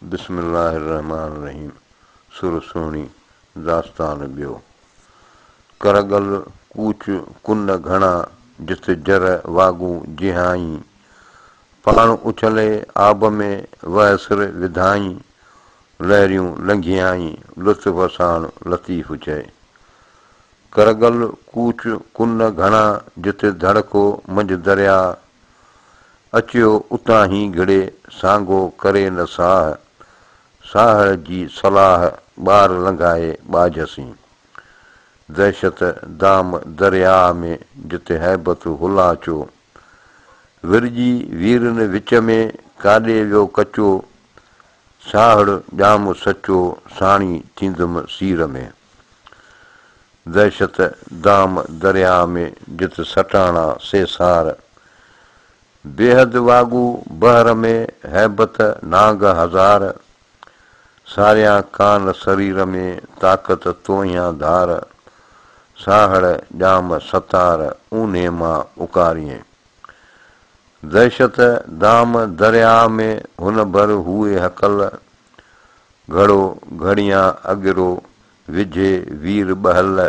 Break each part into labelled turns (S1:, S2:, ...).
S1: बिस्मिल्लाहिर्रहमानिर्रहीम। सुर सुहिणी दास्तान ॿियो। करगल कूच कुन घणा जिते जर वागूं जिहाई, पाण उछले आब में वहसिर विधाई, लहरियूं लंघियाई लुत्फ़ साण लतीफ़ चए। करगल कूच कुन घणा जिते धड़को मंझि दरिया, अचियो उतां ही घिड़े सांगो करे न साह, साह जी सलाह ॿार लंघाए ॿाझसीं। दहशत दाम दरिया में जिते हैबत हुला चो, विरजी वीरनि विच में काॾे वियो कचो, साहड़ ॼाम सचो साणी थींदुमि सीर में। दहशत दाम दरिया में जिते सटाणा सेसार, बेहद वागू बहर में हैबत नांग हज़ार, सारिया कान शरीर में ताक़त तोहियां धार, साहड़ ॼाम सतार ऊन्हे मां उकारियं। दहशत दाम दरिया में हुन भर हुए हकल, घड़ो घड़ियां अगिरो विझे वीर बहल,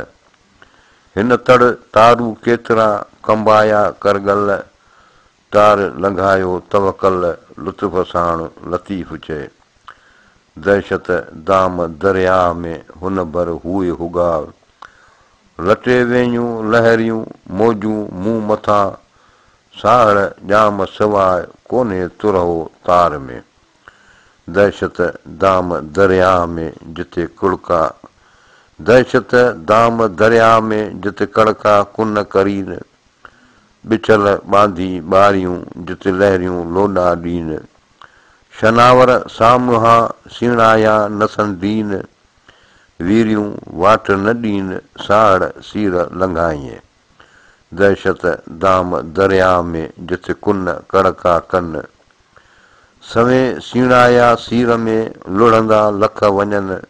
S1: हिन तड़ तारू केतिरा कंबाया करगल, तार लंघायो तवकल लुत्फ़ साण लतीफ़ चए। दहशत दाम दरिया में हुन भर हुए हुगार, लटे वेयूं लहरियूं मौजूं मुंहुं मथां, साहड़ ॼाम सवाइ कोन्हे तुरहो तार में। दहशत दाम दरिया में जिते कुड़का, दहशत दाम दरिया में जिते कड़का कुन करीन, बिछल बांधी ॿारियूं जिते लहरियूं लोॾा ॾीन, शनावर सामुहा सीणाया न संदीन, वीरियूं वाट न ॾीन साहड़ सीर लंघाईं। दहशत दाम दरिया में जिते कुन कड़का कन, सवें सीणाया सीर में लुढ़ंदा लख वञनि,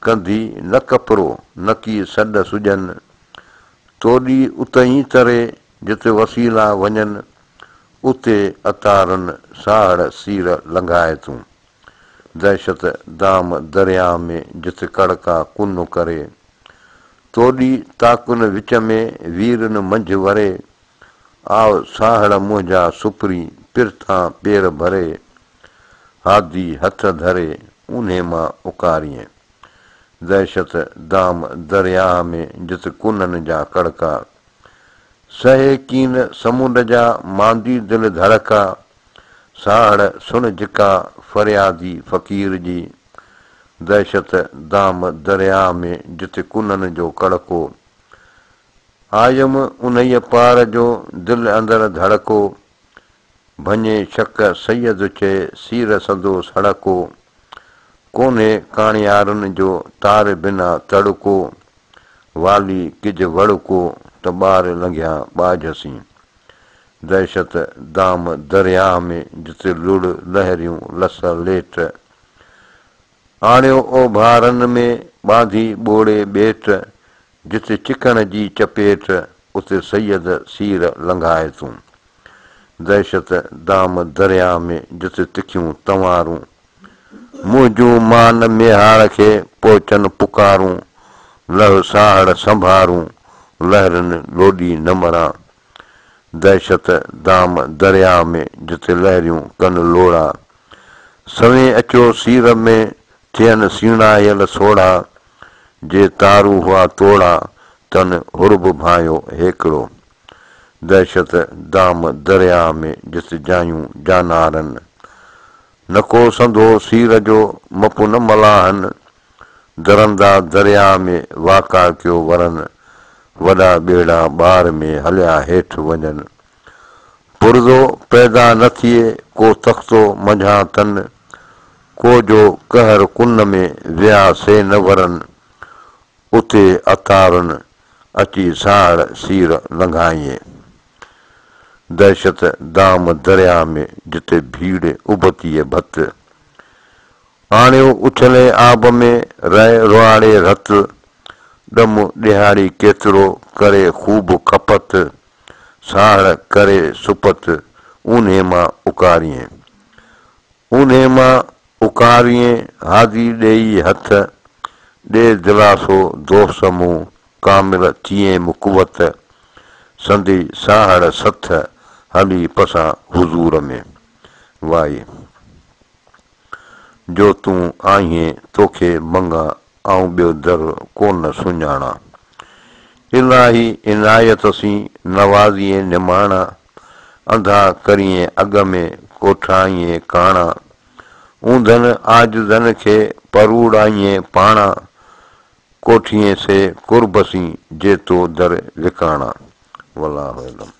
S1: कंधी न कपिरो न की सॾ सुॼनि, तोॾी उतई तरे जिते वसीला वञनि, उते अतारनि साहड़ सीर लंघाए तूं। दहशत दाम दरिया में जिते कड़का कुन करे, तोॾी ताकुन विच में वीरनि मंझि वरे, आव साहड़ मुंहिंजा सुपरी पिरथां पेर भरे, हादी हथ धरे ऊन्हे मां उकारियं। दहशत दाम दरिया में जिते कुननि जा कड़का, सहे कीन समुंड जा मांदी दिलि धड़का, साहड़ सुन जिका फरियादी फ़क़ीर जी। दहशत दाम दरिया में जिते कुननि जो कड़को, आयम उन्हीअ पार जो दिलि अंदरि धड़को, भञे शक सैयद चए सीर सदो सड़को, कोन्हे काणियारनि जो तार बिना तड़को, वाली किज वड़को त ॿार लंघिया ॿाझसीं। दहशत दाम दरिया में जिते लुड़ लहरियूं लस लेट, आणियो ओभारनि में बांधी ॿोड़े ॿेट, जिते चिकन जी चपेट उते सैयद सीर लंघाए तूं। दहशत दाम दरिया में जिते तिखियूं तंवारूं, मुंहिंजूं मान मेहार खे पोचन पुकारूं, लह साहड़ संभारूं लहरनि लोॾी न मरां। दहशत दाम दरिया में जिते लहरियूं कन लोड़ा, सवें अचो सीर में थियनि सीणायल सोढ़ा, जे तारू हुआ तोड़ा तन हुरब भायो हेकिड़ो। दहशत दाम दरिया में जिते जायूं जानारनि, न को संधो सीर जो मपु न मलाहनि, दरंदा दरिया में वाका कयो वरनि, वॾा ॿेड़ा ॿार में हलिया हेठि वञनि। पुरदो पैदा न थिए को तख़्तो मंझां तन, को जो कहर कुन में विया से न वरनि, उते अतारनि अची साहड़ सीर लंघाईं। दहशत दाम दरिया में जिते भीड़ उबतीअ भत, आणियो उछले आब में रहे रुआड़े रत, ॾम ॾिहाड़ी केतिरो करे ख़ूब खपत, साहड़ करे सुपत ऊन्हे मां उकारियं। ऊन्हे मां पुकारिए हादी ॾेई हथ ॾे दिलासो दोस्त मूं कामिल थिए मुकुवत संदी साहड़ सथ हली पसां हुज़ूर में वाई जो तूं आहीं तोखे मंगा ऐं ॿियो दर कोन सुञाणा इलाही इनायत सी नवाज़ीअ निमाणा अंधा करीअ अॻ में कोठाईअ काणा ऊंधन आजज़न खे परूड़ाईअ पाणा कोठीअ से कुर्बसी जे तो दर विकाणा वल्लाहु अलम।